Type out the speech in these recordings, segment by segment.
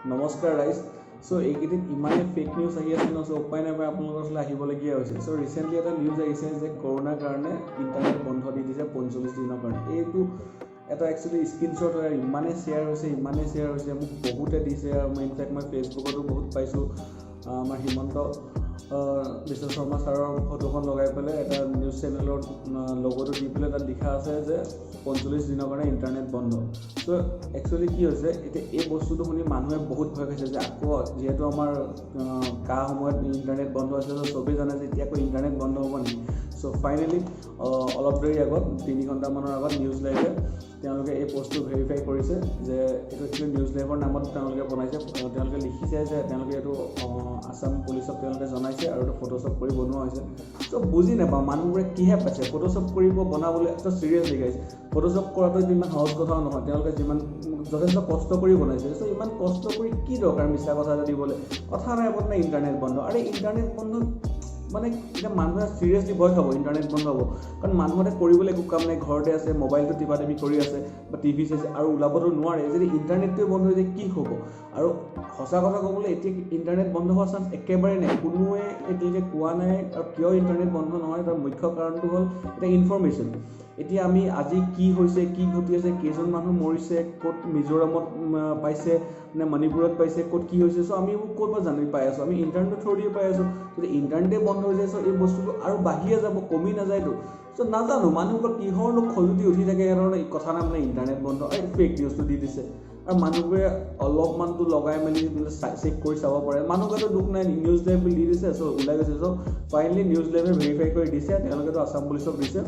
নমস্কাৰ ৰাইজ। চ' এইকেইদিন ইমানেই ফেক নিউজ আহি আছে ন, চ' উপায় নাপাই আপোনালোকৰ ওচৰলৈ আহিবলগীয়া হৈছে। চ' ৰিচেণ্টলি এটা নিউজ আহিছে যে কৰোণাৰ কাৰণে ইণ্টাৰনেট বন্ধ দি দিছে 45 দিনৰ কাৰণে। এইটো এটা একচুৱেলি স্ক্ৰীনশ্বট হয়, ইমানেই শ্বেয়াৰ হৈছে মোক বহুতে দিছে। আৰু মই ইনফেক্ট মই ফেচবুকতো বহুত পাইছোঁ। আমাৰ হিমন্ত বিশ্ব শৰ্মা ছাৰৰ ফটোখন লগাই পেলাই এটা নিউজ চেনেলৰ লগতো দি পেলাই তাত লিখা আছে যে 45 দিনৰ কাৰণে ইণ্টাৰনেট বন্ধ। চ' একচুৱেলি কি হৈছে, এতিয়া এই বস্তুটো শুনি মানুহে বহুত ভয় খাইছে যে আকৌ যিহেতু আমাৰ সময়ত ইণ্টাৰনেট বন্ধ আছে, চ' চবেই জানে যে এতিয়া আকৌ ইণ্টাৰনেট বন্ধ হ'ব নেকি। চ' ফাইনেলি অলপ দেৰি আগত 3 ঘণ্টামানৰ আগত নিউজ লাইভে তেওঁলোকে এই পষ্টটো ভেৰিফাই কৰিছে যে এইটো একচুৱেলি নিউজ লাইভৰ নামত তেওঁলোকে বনাইছে। তেওঁলোকে লিখিছে যে তেওঁলোকে এইটো আছাম পুলিচক তেওঁলোকে জনাইছে আৰু এইটো ফটোশ্বপ কৰি বনোৱা হৈছে। চ' বুজি নাপাওঁ মানুহবোৰে কিহে পাইছে ফটোশ্বপ কৰিব বনাবলৈ। এটা চিৰিয়াছলি গাইছে, ফটোশ্বপ কৰাটো ইমান সহজ কথাও নহয়। তেওঁলোকে যথেষ্ট কষ্ট কৰি বনাইছে। চ' ইমান কষ্ট কৰি কি দৰকাৰ মিছা কথা এটা দিবলৈ। কথা নাই আপোনাৰ ইণ্টাৰনেট বন্ধ। আৰে ইণ্টাৰনেট বন্ধ মানে এতিয়া মানুহে চিৰিয়াছলি ভয় খাব ইণ্টাৰনেট বন্ধ হ'ব, কাৰণ মানুহতে কৰিবলৈ একো কাম নাই, ঘৰতে আছে, মোবাইলটো টিপা কৰি আছে বা টিভি চাইছে আৰু ওলাবতো নোৱাৰে। যদি ইণ্টাৰনেটটোৱে বন্ধ হৈ যায় কি হ'ব। আৰু সঁচা কথা ক'বলৈ এতিয়া ইণ্টাৰনেট বন্ধ হোৱাৰ চান্স একেবাৰে নাই। কোনোৱে এতিয়ালৈকে কোৱা নাই। আৰু কিয় ইণ্টাৰনেট বন্ধ নহয় তাৰ মুখ্য কাৰণটো হ'ল এতিয়া ইনফৰমেশ্যন। এতিয়া আমি আজি কি হৈছে, কি ঘটি আছে, কেইজন মানুহ মৰিছে, ক'ত মিজোৰামত পাইছে নে মণিপুৰত পাইছে, ক'ত কি হৈছে, চ' আমি এইবোৰ ক'ৰ পৰা জানি পাই আছোঁ, আমি ইণ্টাৰনেটৰ থ্ৰু দিয়ে পাই আছোঁ। যদি ইণ্টাৰনেটে বন্ধ হৈ যায়, চ' এই বস্তুটো আৰু বাঢ়িয়ে যাব, কমি নাযায়তো। চ' নাজানো মানুহবোৰৰ কিহৰনো খজুতি উঠি থাকে ধৰণে কথা নাই মানে ইণ্টাৰনেট বন্ধ এই ফেক নিউজটো দি দিছে। আৰু মানুহবোৰে অলপমানটো লগাই মেলি চেক কৰি চাব পাৰে। মানুহবোৰেতো দুখ নাই, নিউজ লাইভ দি দিছে, চ' ওলাই গৈছে। চ' ফাইনেলি নিউজ লাইভে ভেৰিফাই কৰি দিছে, তেওঁলোকেতো আছাম পুলিচক দিছে।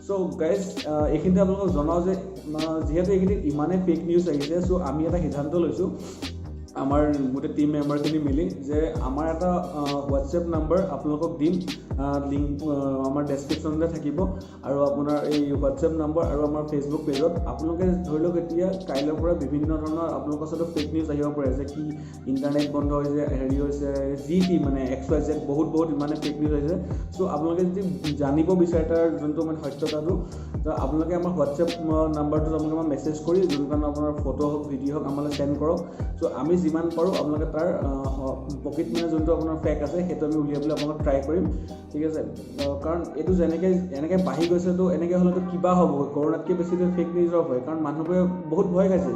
চ' গাইজ এইখিনিতে আপোনালোকক জনাওঁ যে যিহেতু এইখিনিত ইমানেই ফেক নিউজ আহিছে, চ' আমি এটা সিদ্ধান্ত লৈছোঁ আমাৰ গোটেই টিম মেম্বাৰখিনি মিলি যে আমাৰ এটা হোৱাটছএপ নাম্বাৰ আপোনালোকক দিম, লিংক আমাৰ ডেছক্ৰিপশ্যনতে থাকিব। আৰু আপোনাৰ এই হোৱাটছএপ নাম্বাৰ আৰু আমাৰ ফেচবুক পেজত আপোনালোকে ধৰি লওক এতিয়া কাইলৈৰ পৰা বিভিন্ন ধৰণৰ আপোনালোকৰ ওচৰত ফেক নিউজ আহিব পাৰে যে কি ইণ্টাৰনেট বন্ধ হৈছে, হেৰি হৈছে, যি টি মানে XYZ বহুত ইমানে ফেক নিউজ আহিছে। চ' আপোনালোকে যদি জানিব বিচাৰে তাৰ যোনটো মানে সত্যতাটো, তো আপোনালোকে আমাৰ হোৱাটছএপ নাম্বাৰটোত আপোনালোকে আমাৰ মেছেজ কৰি যোনখন আপোনাৰ ফটো হওক ভিডিঅ' হওক আমালৈ চেণ্ড কৰক। চ' আমি যিমান পাৰোঁ আপোনালোকে তাৰ প্ৰকৃত মানে যোনটো আপোনাৰ ফেক আছে সেইটো আমি উলিয়াবলৈ আপোনালোকক ট্ৰাই কৰিম, ঠিক আছে। কাৰণ এইটো এনেকৈ বাঢ়ি গৈছেতো, এনেকৈ হ'লেতো কিবা হ'ব, কৰোণাতকৈ বেছিটো ফেক নিউজৰ ভয়। কাৰণ মানুহবোৰে বহুত ভয় খাইছে,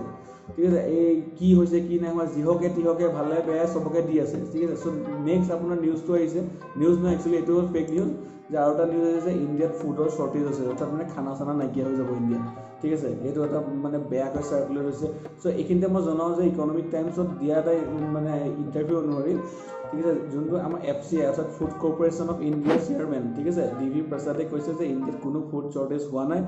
ঠিক আছে। এই কি হৈছে কি নাই হোৱা যিহকে তিহকে ভালে বেয়াই চবকে দি আছে, ঠিক আছে। চ' নেক্সট আপোনাৰ নিউজটো আহিছে, নিউজ নহয় একচুৱেলি এইটো হ'ল ফেক নিউজ যে আৰু এটা নিউজ আহিছে ইণ্ডিয়াত ফুডৰ শ্বৰ্টেজ হৈছে, অৰ্থাৎ মানে খানা চানা নাইকিয়া হৈ যাব ইণ্ডিয়াত, ঠিক আছে। এইটো এটা মানে বেয়াকৈ চাৰ্কুলেট হৈছে। চ' এইখিনিতে মই জনাওঁ যে ইকনমিক টাইমছত দিয়া এটা মানে ইণ্টাৰভিউ অনুসৰি, ঠিক আছে, যোনটো আমাৰ FCI অৰ্থাৎ ফুড কৰ্পৰেশ্যন অফ ইণ্ডিয়াৰ চেয়াৰমেন, ঠিক আছে, DV প্ৰসাদে কৈছে যে ইণ্ডিয়াত কোনো ফুড শ্বৰ্টেজ হোৱা নাই।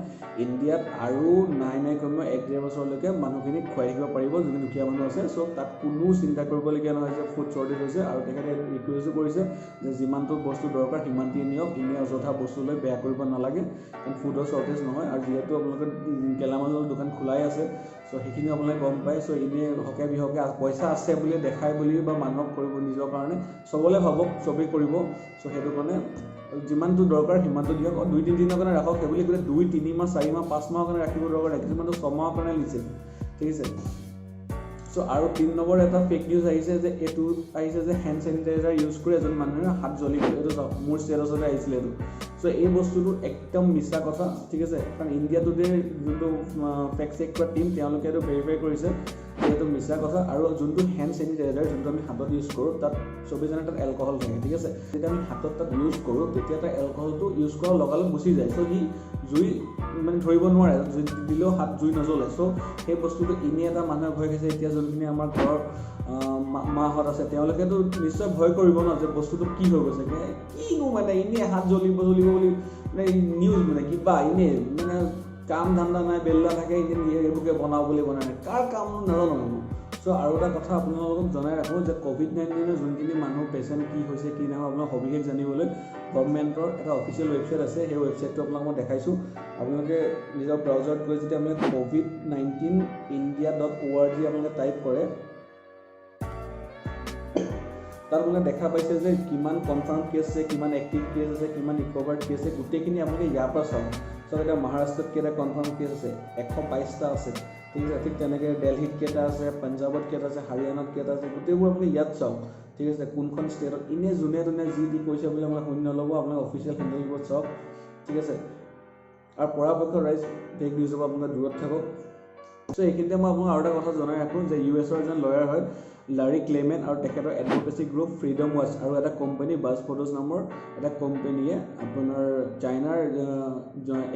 ইণ্ডিয়াত আৰু নাই কমেও 1-1.5 বছৰলৈকে মানুহখিনিক খুৱাই থাকিব পাৰিব যোনখিনি দুখীয়া মানুহ আছে। চ' তাত কোনো চিন্তা কৰিবলগীয়া নহয় যে ফুড শ্বৰ্টেজ হৈছে। আৰু তেখেতে ৰিকুৱেষ্টো কৰিছে যে যিমানটো বস্তু দৰকাৰ সিমানটোৱে নিয়ক, এনেই অযথা বস্তু লৈ বেয়া কৰিব নালাগে, কাৰণ ফুডৰ শ্বৰ্টেজ নহয়। আৰু যিহেতু আপোনালোকে গেলামালৰ দোকান খোলাই আছে, চ' সেইখিনি আপোনালোকে গম পায়। চ' এনেই হকে বিহকে পইচা আছে বুলি দেখাই বুলি বা মানুহক কৰিব নিজৰ কাৰণে চবলৈ ভাবক, চবেই কৰিব। চ' সেইটো কাৰণে যিমানটো দৰকাৰ সিমানটো দিয়ক। 2-3 দিনৰ কাৰণে ৰাখক, সেইবুলি গোটেই 2-3 মাহ 4 মাহ 5 মাহৰ কাৰণে ৰাখিব দৰকাৰ নাই, কিছুমানটো 6 মাহৰ কাৰণে লিছে, ঠিক আছে। চ' আৰু 3 নম্বৰ এটা ফেক নিউজ আহিছে যে এইটো আহিছে যে হেণ্ড চেনিটাইজাৰ ইউজ কৰি এজন মানুহে হাত জ্বলিব। এইটো চাওক মোৰ ষ্টেটাছতে আহিছিলে এইটো। চ' এই বস্তুটো একদম মিছা কথা, ঠিক আছে। কাৰণ ইণ্ডিয়া টুডেৰ যোনটো ফেক্ট চেক কৰা টিম তেওঁলোকে এইটো ভেৰিফাই কৰিছে যে এইটো মিছা কথা। আৰু যোনটো হেণ্ড চেনিটাইজাৰ যোনটো আমি হাতত ইউজ কৰোঁ তাত চবেই জানে তাত এলকহল থাকে, ঠিক আছে। যেতিয়া আমি হাতত তাত ইউজ কৰোঁ তেতিয়া তাৰ এলকহলটো ইউজ কৰাৰ লগালগ গুচি যায়। চ' সি জুই মানে ধৰিব নোৱাৰে, জুই দিলেও হাত জুই নজ্বলে। চ' সেই বস্তুটো এনেই এটা মানুহে ভয় খাইছে। এতিয়া যোনখিনি আমাৰ ঘৰৰ মাহঁত আছে তেওঁলোকেতো নিশ্চয় ভয় কৰিব ন যে বস্তুটো কি হৈ গৈছে, কিনো মানে এনেই হাত জ্বলিব বুলি মানে নিউজ মানে কিবা এনেই মানে কাম ধান্দা নাই, বেল্লা থাকে, এনেই এইবোৰকে বনাওঁ বুলি বনাই কাৰ কাম নাজানো। চ' আৰু এটা কথা আপোনালোকক জনাই ৰাখোঁ যে COVID-19 যোনখিনি মানুহ পেচেণ্ট কি হৈছে কি নাই আপোনাক সবিশেষ জানিবলৈ গভৰ্ণমেণ্টৰ এটা অফিচিয়েল ৱেবছাইট আছে। সেই ৱেবছাইটটো আপোনাক মই দেখাইছোঁ। আপোনালোকে নিজৰ ব্ৰাউজাৰত গৈ যদি আপোনালোকে covid19india.org আপোনালোকে টাইপ কৰে, তাত আপোনালোকে দেখা পাইছে যে কিমান কনফাৰ্ম কেছ আছে, কিমান এক্টিভ কেছ আছে, কিমান ৰিকভাৰ্ড কেছ আছে, গোটেইখিনি আপোনালোকে ইয়াৰ পৰা চাওক। চ' এতিয়া মহাৰাষ্ট্ৰত কেইটা কনফাৰ্ম কেছ আছে, 122টা আছে, ঠিক আছে ঠিক তেনেকৈ দিল্লীত কেইটা আছে পাঞ্জাৱত কেইটা আছে হাৰিয়ানাত কেইটা আছে গোটেইবোৰ আপুনি ইয়াত চাওক ঠিক আছে কোনখন ষ্টেটত এনেই যোনে যি দি কৈছে বুলি আপোনাক শুনি নল'ব আপোনাক অফিচিয়েল হেণ্ডেলবোৰ চাওক ঠিক আছে আৰু পৰাপক্ষত ৰাইজ ফেক নিউজৰ পৰা আপোনাক দূৰত থাকক চ' এইখিনিতে মই আপোনাক আৰু এটা কথা জনাই ৰাখোঁ যে US-ৰ এজন লয়াৰ হয় লাৰী ক্লেমেন আৰু তেখেতৰ এডভকেচি গ্ৰুপ ফ্ৰীডম ৱাচ আৰু এটা কোম্পানী বাজ ফটোজ নামৰ এটা কোম্পানীয়ে আপোনাৰ চাইনাৰ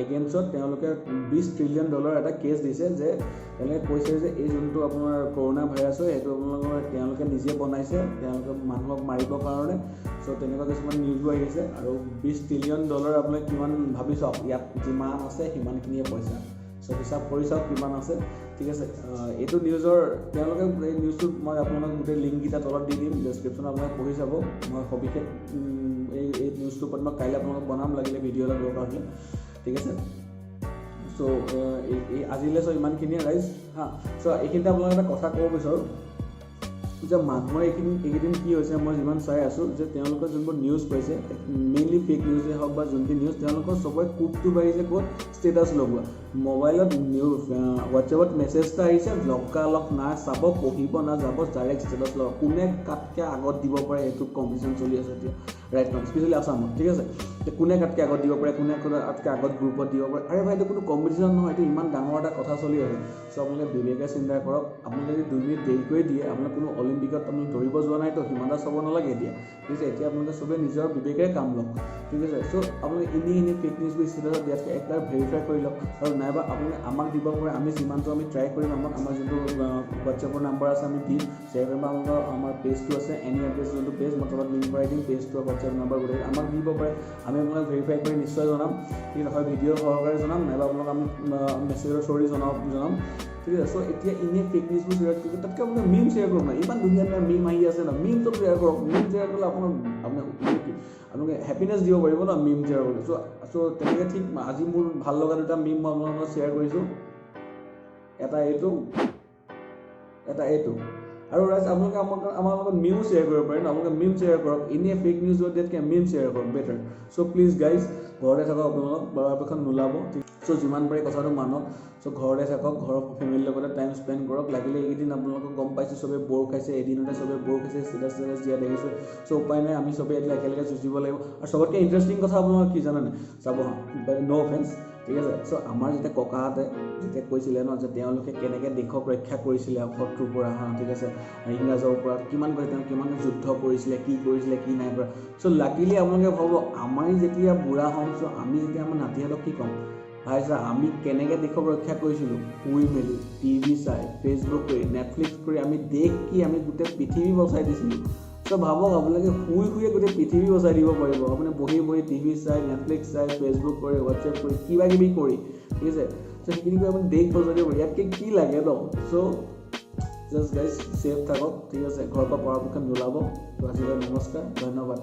এগেইনষ্টত তেওঁলোকে $20 ট্ৰিলিয়ন এটা কেছ দিছে যে তেওঁলোকে কৈছে যে এই যোনটো আপোনাৰ কৰোণা ভাইৰাছ হয় সেইটো আপোনালোকৰ তেওঁলোকে নিজে বনাইছে তেওঁলোকে মানুহক মাৰিবৰ কাৰণে চ' তেনেকুৱা কিছুমান নিউজবোৰ আহিছে আৰু $20 ট্ৰিলিয়ন আপোনাক কিমান ভাবি চাওক ইয়াত যিমান আছে সিমানখিনিয়ে পইচা চ' হিচাপ কৰি চাওক কিমান আছে ঠিক আছে এইটো নিউজৰ তেওঁলোকে এই নিউজটোত মই আপোনালোক গোটেই লিংককেইটা তলত দি দিম ডেছক্ৰিপশ্যনত আপোনালোকে পঢ়ি চাব মই সবিশেষ এই নিউজটোৰ ওপৰত মই কাইলৈ আপোনালোকক বনাম লাগিলে ভিডিঅ' এটা দৰকাৰ হ'লে ঠিক আছে চ' এই আজিলৈ চ' ইমানখিনিয়ে ৰাইজ হা চ' এইখিনিতে আপোনালোকে এটা কথা ক'ব বিচাৰোঁ যে মানুহৰ এইকেইদিন কি হৈছে মই যিমান চাই আছোঁ যে তেওঁলোকৰ যোনবোৰ নিউজ পাইছে মেইনলি ফেক নিউজেই হওক বা যোনখিনি নিউজ তেওঁলোকৰ চবৰে কোপটো বাঢ়িছে ক'ত ষ্টেটাছ লগোৱা মোবাইলত নিউজ হোৱাটছএপত মেছেজ এটা আহিছে লগালগ না চাব পঢ়িব না যাব ডাইৰেক্ট ষ্টেটাছ লগাব কোনে কাতকৈ আগত দিব পাৰে সেইটো কম্পিটিশ্যন চলি আছে এতিয়া ৰাইট নাও স্পেচিয়েলি আছামত ঠিক আছে কোনে কাতকৈ আগত দিব পাৰে কোনে কাতকৈ আগত গ্ৰুপত দিব পাৰে আৰে ভাই এইটো কোনো কম্পিটিশ্যন নহয় এইটো ইমান ডাঙৰ এটা কথা চলি আছে চ' আপোনালোকে বিবেকে চিন্তা কৰক আপুনি যদি 2 মিনিট দেৰিকৈ দিয়ে আপোনাক কোনো অলিম্পিকত আপুনি দৌৰিব যোৱা নাইতো সিমান চাব নালাগে এতিয়া ঠিক আছে এতিয়া আপোনালোকে চবেই নিজৰ বিবেকেৰে কাম লওক ঠিক আছে চ' আপোনালোকে এনেই ফেক নিউজবোৰ ষ্টেটাছত দিয়াতকৈ একবাৰ ভেৰিফাই কৰি লওক আৰু নাইবা আপোনালোকে আমাক দিব পাৰে আমি যিমানটো আমি ট্ৰাই কৰিম আমাৰ যোনটো হোৱাটছএপৰ নাম্বাৰ আছে আমি দিম শ্বেয়াৰ কৰিম আমাৰ পেজটো আছে এনি এড্ৰেছ যোনটো পেজ মই তলত লিংক কৰাই দিম পেজটো হোৱাটছএপ নাম্বাৰ গোটেই আমাক দিব পাৰে আমি আপোনাক ভেৰিফাই কৰি নিশ্চয় জনাম ঠিক আছে হয় ভিডিঅ' সহকাৰে জনাম নাইবা আপোনাক আমি মেছেজৰ থ্ৰুদি জনাম ঠিক আছে চ' এতিয়া এনেই ফেক নিউজবোৰ শ্বেয়াৰ কৰিব তাতকৈ আপোনাক মিম শ্বেয়াৰ কৰক না ইমান ধুনীয়া ধুনীয়া মিম আহি আছে না মিমটো শ্বেয়াৰ কৰক মিম শ্বেয়াৰ কৰিলে আপোনালোকে হেপিনেছ দিব পাৰিব ন মিম শ্বেয়াৰ কৰিলে চ' তেনেকৈ ঠিক আজি মোৰ ভাল লগা দুটা মিম মই আপোনালোকৰ লগত শ্বেয়াৰ কৰিছোঁ এটা এইটো আৰু ৰাইজ আপোনালোকে আমাৰ লগত মিম শ্বেয়াৰ কৰিব পাৰে ন আপোনালোকে মিম শ্বেয়াৰ কৰক এনেই ফেক নিউজৰ দিয়াতকৈ মিম শ্বেয়াৰ কৰক বেটাৰ চ' প্লিজ গাইজ ঘৰতে থাকক আপোনালোক পৰাপক্ষত নোলাব চ' যিমান পাৰে কথাটো মানক চ' ঘৰতে থাকক ঘৰৰ ফেমিলিৰ লগতে টাইম স্পেণ্ড কৰক লাগিলে এইকেইদিন আপোনালোকক গম পাইছোঁ চবেই বৰ খাইছে এদিনতে চবেই বৰ খাইছে ষ্টেটাছ দিয়া দেখিছোঁ চ' উপায় নাই আমি চবেই এতিয়া একেলগে যুঁজিব লাগিব আৰু চবতকৈ ইণ্টাৰেষ্টিং কথা আপোনালোকে কি জানেনে চাব ন' অফেন্স ঠিক আছে চ' আমাৰ যেতিয়া ককাহঁতে যেতিয়া কৈছিলে ন যে তেওঁলোকে কেনেকৈ দেশক ৰক্ষা কৰিছিলে শত্ৰুৰ পৰা ঠিক আছে ইংৰাজৰ পৰা কিমান যুদ্ধ কৰিছিলে কি কৰিছিলে কি নাই কৰা চ' লাকিলি আপোনালোকে ভাবক আমাৰ যেতিয়া বুঢ়া হ'ম চ' আমি যেতিয়া আমাৰ নাতিহঁতক কি ক'ম ভাই ছাৰ আমি কেনেকৈ দেশক ৰক্ষা কৰিছিলোঁ শুই মেলি টিভি চাই ফেচবুক কৰি নেটফ্লিক্স কৰি আমি দেশ কি আমি গোটেই পৃথিৱী বচাই দিছিলোঁ চ' ভাবক আপোনালোকে শুয়ে গোটেই পৃথিৱী বচাই দিব পাৰিব আপুনি বহি টিভি চাই নেটফ্লিক্স চাই ফেচবুক কৰি হোৱাটছএপ কৰি কিবা কিবি কৰি ঠিক আছে চ' সেইখিনি কৰি আপুনি দেশ বচাই দিব পাৰিব ইয়াতকৈ কি লাগে ন চ' জাষ্ট গাইজ ছেফ থাকক ঠিক আছে ঘৰৰ পৰা পৰাপক্ষত নোলাব ত' আজিলৈ নমস্কাৰ ধন্যবাদ